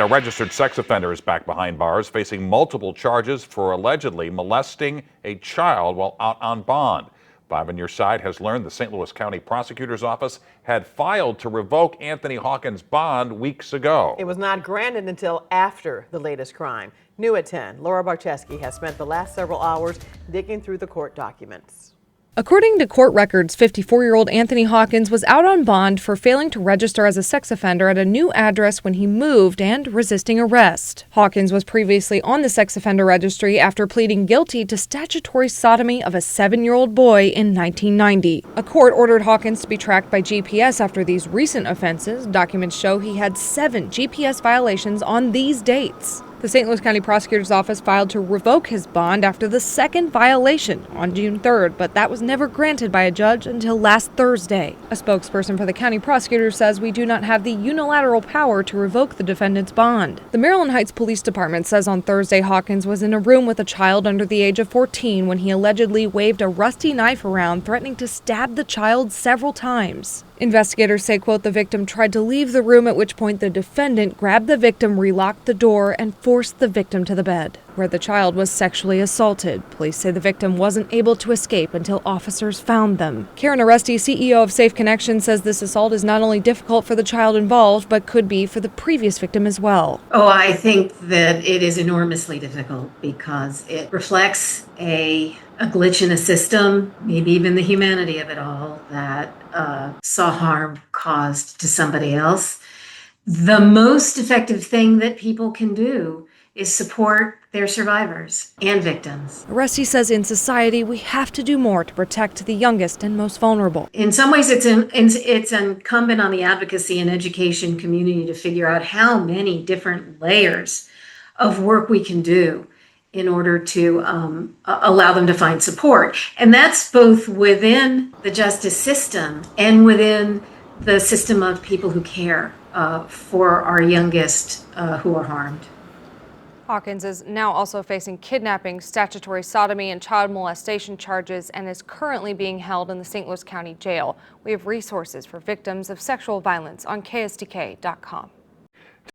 A registered sex offender is back behind bars, facing multiple charges for allegedly molesting a child while out on bond. 5 on Your Side has learned the St. Louis County Prosecutor's Office had filed to revoke Anthony Hawkin's bond weeks ago. It was not granted until after the latest crime. New at 10, Laura Barcheski has spent the last several hours digging through the court documents. According to court records, 54-year-old Anthony Hawkins was out on bond for failing to register as a sex offender at a new address when he moved and resisting arrest. Hawkins was previously on the sex offender registry after pleading guilty to statutory sodomy of a 7-year-old boy in 1990. A court ordered Hawkins to be tracked by GPS after these recent offenses. Documents show he had 7 GPS violations on these dates. The St. Louis County Prosecutor's Office filed to revoke his bond after the second violation on June 3rd, but that was never granted by a judge until last Thursday. A spokesperson for the county prosecutor says we do not have the unilateral power to revoke the defendant's bond. The Maryland Heights Police Department says on Thursday Hawkins was in a room with a child under the age of 14 when he allegedly waved a rusty knife around, threatening to stab the child several times. Investigators say, quote, the victim tried to leave the room, at which point the defendant grabbed the victim, relocked the door, and forced the victim to the bed, where the child was sexually assaulted. Police say the victim wasn't able to escape until officers found them. Karen Aresti, CEO of Safe Connection, says this assault is not only difficult for the child involved, but could be for the previous victim as well. Oh, I think that it is enormously difficult because it reflects a glitch in the system, maybe even the humanity of it all, that saw harm caused to somebody else. The most effective thing that people can do is support their survivors and victims. Aresti says in society, we have to do more to protect the youngest and most vulnerable. In some ways, it's incumbent on the advocacy and education community to figure out how many different layers of work we can do in order to allow them to find support. And that's both within the justice system and within the system of people who care for our youngest who are harmed. Hawkins is now also facing kidnapping, statutory sodomy, and child molestation charges and is currently being held in the St. Louis County Jail. We have resources for victims of sexual violence on KSDK.com.